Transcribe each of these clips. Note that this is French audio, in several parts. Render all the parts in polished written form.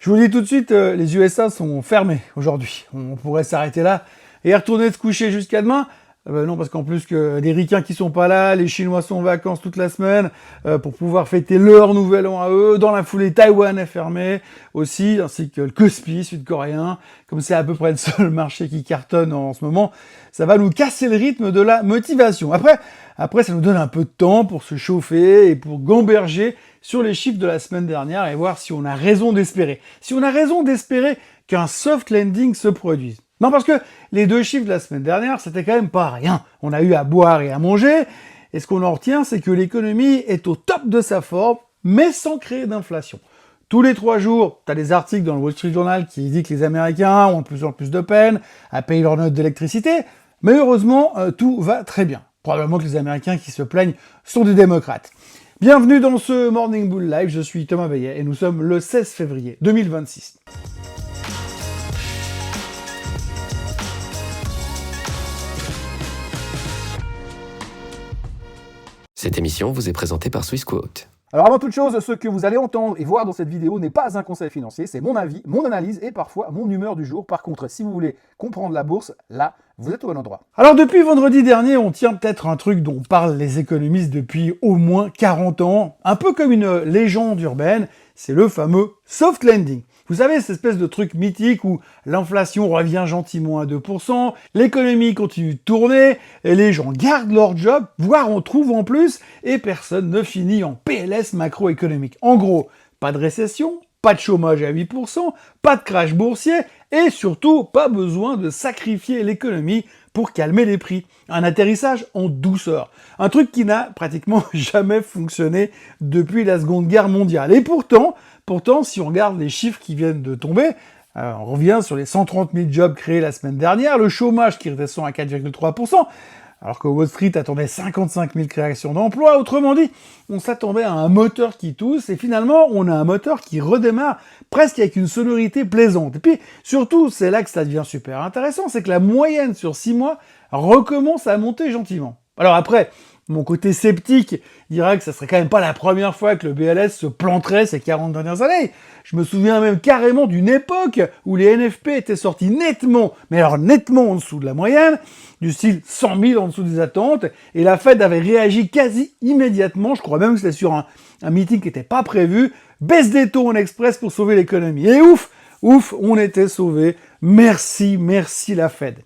Je vous le dis tout de suite, les USA sont fermés aujourd'hui. On pourrait s'arrêter là et retourner se coucher jusqu'à demain. Non, parce qu'en plus que les Ricains qui sont pas là, les Chinois sont en vacances toute la semaine pour pouvoir fêter leur nouvel an à eux. Dans la foulée, Taïwan est fermé aussi, ainsi que le KOSPI sud-coréen. Comme c'est à peu près le seul marché qui cartonne en ce moment, ça va nous casser le rythme de la motivation. Après, ça nous donne un peu de temps pour se chauffer et pour gamberger sur les chiffres de la semaine dernière et voir si on a raison d'espérer. Si on a raison d'espérer qu'un soft landing se produise. Non, parce que les deux chiffres de la semaine dernière, c'était quand même pas rien. On a eu à boire et à manger, et ce qu'on en retient, c'est que l'économie est au top de sa forme, mais sans créer d'inflation. Tous les 3 jours, tu as des articles dans le Wall Street Journal qui disent que les Américains ont de plus en plus de peine à payer leur note d'électricité, mais heureusement, tout va très bien. Probablement que les Américains qui se plaignent sont des démocrates. Bienvenue dans ce Morning Bull Live, je suis Thomas Veillet, et nous sommes le 16 février 2026. Cette émission vous est présentée par Swissquote. Alors avant toute chose, ce que vous allez entendre et voir dans cette vidéo n'est pas un conseil financier, c'est mon avis, mon analyse et parfois mon humeur du jour. Par contre, si vous voulez comprendre la bourse, là, vous êtes au bon endroit. Alors depuis vendredi dernier, on tient peut-être un truc dont parlent les économistes depuis au moins 40 ans, un peu comme une légende urbaine, c'est le fameux soft landing. Vous savez, cette espèce de truc mythique où l'inflation revient gentiment à 2%, l'économie continue de tourner, et les gens gardent leur job, voire en trouvent en plus, et personne ne finit en PLS macroéconomique. En gros, pas de récession, pas de chômage à 8%, pas de crash boursier, et surtout, pas besoin de sacrifier l'économie pour calmer les prix. Un atterrissage en douceur. Un truc qui n'a pratiquement jamais fonctionné depuis la Seconde Guerre mondiale. Et pourtant, si on regarde les chiffres qui viennent de tomber, on revient sur les 130 000 jobs créés la semaine dernière, le chômage qui redescend à 4,3%, alors que Wall Street attendait 55 000 créations d'emplois. Autrement dit, on s'attendait à un moteur qui tousse, et finalement, on a un moteur qui redémarre presque avec une sonorité plaisante. Et puis, surtout, c'est là que ça devient super intéressant, c'est que la moyenne sur 6 mois recommence à monter gentiment. Alors après, mon côté sceptique dira que ça serait quand même pas la première fois que le BLS se planterait ces 40 dernières années. Je me souviens même carrément d'une époque où les NFP étaient sortis nettement, mais alors nettement en dessous de la moyenne, du style 100 000 en dessous des attentes, et la Fed avait réagi quasi immédiatement, je crois même que c'était sur un meeting qui n'était pas prévu, baisse des taux en express pour sauver l'économie. Et ouf, on était sauvés. Merci la Fed.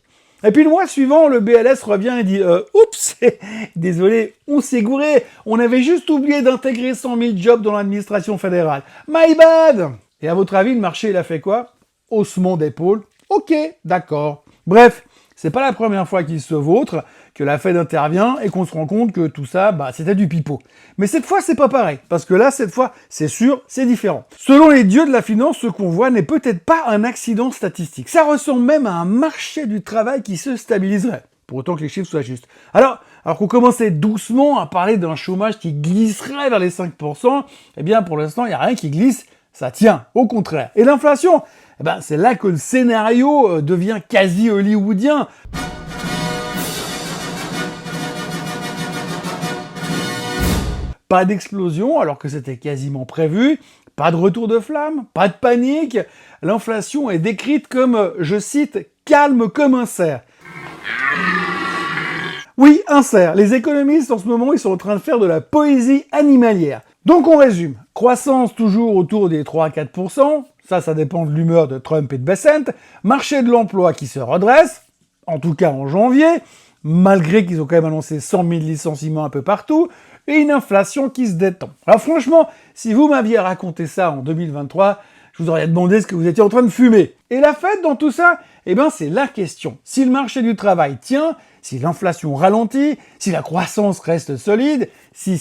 Et puis le mois suivant, le BLS revient et dit « Oups, désolé, on s'est gouré, on avait juste oublié d'intégrer 100 000 jobs dans l'administration fédérale. My bad !» Et à votre avis, le marché, il a fait quoi? Haussement d'épaule. Ok, d'accord. Bref, c'est pas la première fois qu'il se vautre, que la Fed intervient et qu'on se rend compte que tout ça, c'était du pipeau. Mais cette fois, c'est pas pareil, parce que là, cette fois, c'est sûr, c'est différent. Selon les dieux de la finance, ce qu'on voit n'est peut-être pas un accident statistique. Ça ressemble même à un marché du travail qui se stabiliserait, pour autant que les chiffres soient justes. Alors qu'on commençait doucement à parler d'un chômage qui glisserait vers les 5%, eh bien, pour l'instant, il n'y a rien qui glisse, ça tient, au contraire. Et l'inflation, c'est là que le scénario devient quasi hollywoodien. Pas d'explosion, alors que c'était quasiment prévu, pas de retour de flamme, pas de panique. L'inflation est décrite comme, je cite, « calme comme un cerf ». Oui, un cerf. Les économistes, en ce moment, ils sont en train de faire de la poésie animalière. Donc on résume. Croissance toujours autour des 3 à 4%. Ça dépend de l'humeur de Trump et de Bessent. Marché de l'emploi qui se redresse, en tout cas en janvier, malgré qu'ils ont quand même annoncé 100 000 licenciements un peu partout, et une inflation qui se détend. Alors franchement, si vous m'aviez raconté ça en 2023, je vous aurais demandé ce que vous étiez en train de fumer. Et la Fed dans tout ça, c'est la question. Si le marché du travail tient, si l'inflation ralentit, si la croissance reste solide, si,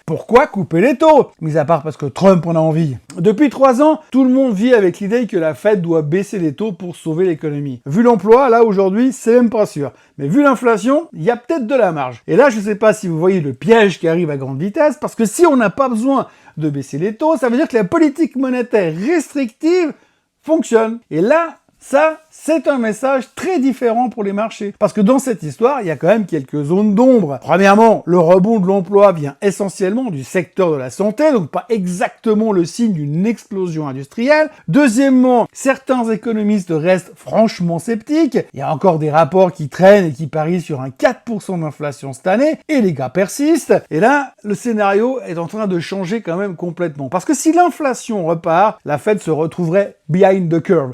pourquoi couper les taux? Mis à part parce que Trump en a envie. Depuis 3 ans, tout le monde vit avec l'idée que la Fed doit baisser les taux pour sauver l'économie. Vu l'emploi, là aujourd'hui, c'est même pas sûr. Mais vu l'inflation, il y a peut-être de la marge. Et là, je sais pas si vous voyez le piège qui arrive à grande vitesse, parce que si on n'a pas besoin de baisser les taux, ça veut dire que la politique monétaire restrictive fonctionne. Et là, Ça, c'est un message très différent pour les marchés. Parce que dans cette histoire, il y a quand même quelques zones d'ombre. Premièrement, le rebond de l'emploi vient essentiellement du secteur de la santé, donc pas exactement le signe d'une explosion industrielle. Deuxièmement, certains économistes restent franchement sceptiques. Il y a encore des rapports qui traînent et qui parient sur un 4% d'inflation cette année, et les gars persistent. Et là, le scénario est en train de changer quand même complètement. Parce que si l'inflation repart, la Fed se retrouverait behind the curve.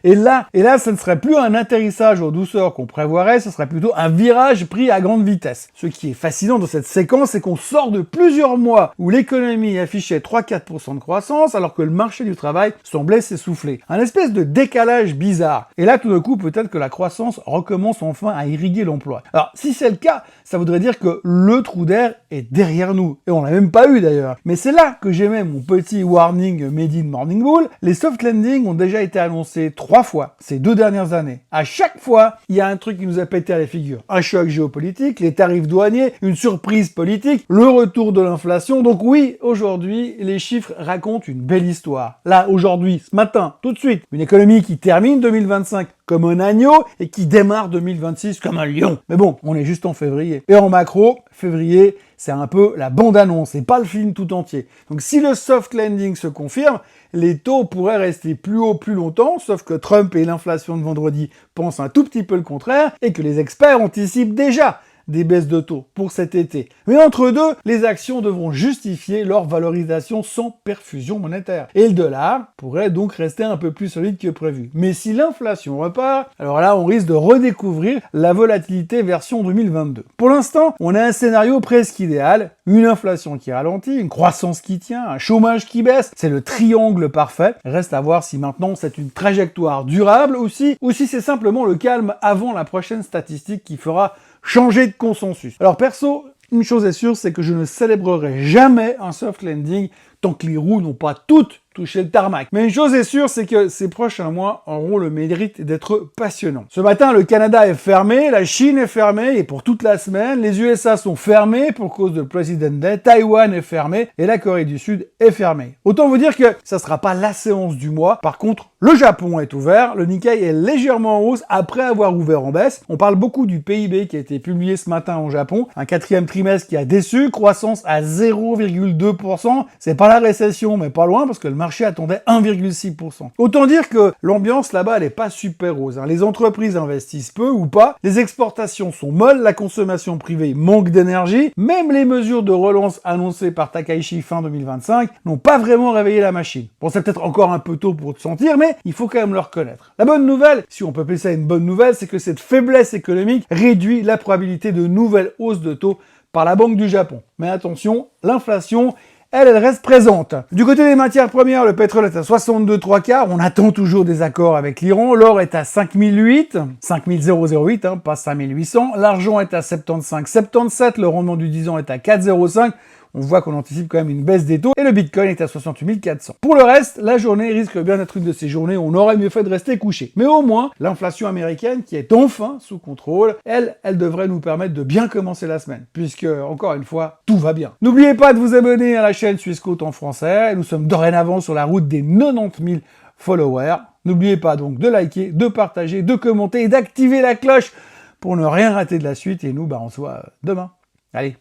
Et là, ce ne serait plus un atterrissage en douceur qu'on prévoirait, ce serait plutôt un virage pris à grande vitesse. Ce qui est fascinant dans cette séquence, c'est qu'on sort de plusieurs mois où l'économie affichait 3-4% de croissance, alors que le marché du travail semblait s'essouffler. Un espèce de décalage bizarre. Et là, tout d'un coup, peut-être que la croissance recommence enfin à irriguer l'emploi. Alors, si c'est le cas, ça voudrait dire que le trou d'air est derrière nous. Et on l'a même pas eu d'ailleurs. Mais c'est là que j'émets mon petit warning made in Morning Bull. Les soft landing ont déjà été annoncés 3 fois ces 2 dernières années. À chaque fois, il y a un truc qui nous a pété à la figure. Un choc géopolitique, les tarifs douaniers, une surprise politique, le retour de l'inflation. Donc oui, aujourd'hui, les chiffres racontent une belle histoire. Là, aujourd'hui, ce matin, tout de suite, une économie qui termine 2025 comme un agneau et qui démarre 2026 comme un lion. Mais bon, on est juste en février. Et en macro, février, c'est un peu la bande-annonce et pas le film tout entier. Donc si le soft landing se confirme, les taux pourraient rester plus hauts plus longtemps, sauf que Trump et l'inflation de vendredi pensent un tout petit peu le contraire et que les experts anticipent déjà des baisses de taux pour cet été. Mais entre deux, les actions devront justifier leur valorisation sans perfusion monétaire. Et le dollar pourrait donc rester un peu plus solide que prévu. Mais si l'inflation repart, alors là, on risque de redécouvrir la volatilité version 2022. Pour l'instant, on a un scénario presque idéal. Une inflation qui ralentit, une croissance qui tient, un chômage qui baisse. C'est le triangle parfait. Reste à voir si maintenant c'est une trajectoire durable ou si c'est simplement le calme avant la prochaine statistique qui fera changer de consensus. Alors perso, une chose est sûre, c'est que je ne célébrerai jamais un soft landing tant que les roues n'ont pas toutes touché le tarmac. Mais une chose est sûre, c'est que ces prochains mois auront le mérite d'être passionnants. Ce matin, le Canada est fermé, la Chine est fermée, et pour toute la semaine, les USA sont fermés pour cause de President Day, Taïwan est fermé, et la Corée du Sud est fermée. Autant vous dire que ça sera pas la séance du mois. Par contre, le Japon est ouvert, le Nikkei est légèrement en hausse après avoir ouvert en baisse. On parle beaucoup du PIB qui a été publié ce matin au Japon, un 4e trimestre qui a déçu, croissance à 0,2%. C'est pas la récession, mais pas loin, parce que le marché attendait 1,6%. Autant dire que l'ambiance là-bas, elle est pas super rose. Les entreprises investissent peu ou pas, les exportations sont molles, la consommation privée manque d'énergie, même les mesures de relance annoncées par Takaichi fin 2025 n'ont pas vraiment réveillé la machine. Bon, c'est peut-être encore un peu tôt pour te sentir, mais il faut quand même le reconnaître. La bonne nouvelle, si on peut appeler ça une bonne nouvelle, c'est que cette faiblesse économique réduit la probabilité de nouvelles hausses de taux par la Banque du Japon. Mais attention, l'inflation, elle reste présente. Du côté des matières premières, le pétrole est à 62 3/4. On attend toujours des accords avec l'Iran. L'or est à 5008, 5008, pas 5800. L'argent est à 75,77. Le rendement du 10 ans est à 4,05. On voit qu'on anticipe quand même une baisse des taux. Et le Bitcoin est à 68 400. Pour le reste, la journée risque bien d'être une de ces journées où on aurait mieux fait de rester couché. Mais au moins, l'inflation américaine, qui est enfin sous contrôle, elle devrait nous permettre de bien commencer la semaine. Puisque, encore une fois, tout va bien. N'oubliez pas de vous abonner à la chaîne Swissquote en français. Nous sommes dorénavant sur la route des 90 000 followers. N'oubliez pas donc de liker, de partager, de commenter et d'activer la cloche pour ne rien rater de la suite. Et nous, on se voit demain. Allez,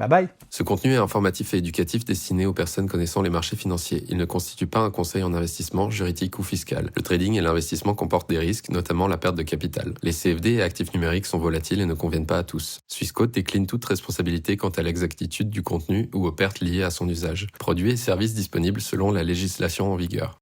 bye bye. Ce contenu est informatif et éducatif destiné aux personnes connaissant les marchés financiers. Il ne constitue pas un conseil en investissement, juridique ou fiscal. Le trading et l'investissement comportent des risques, notamment la perte de capital. Les CFD et actifs numériques sont volatiles et ne conviennent pas à tous. Swissquote décline toute responsabilité quant à l'exactitude du contenu ou aux pertes liées à son usage. Produits et services disponibles selon la législation en vigueur.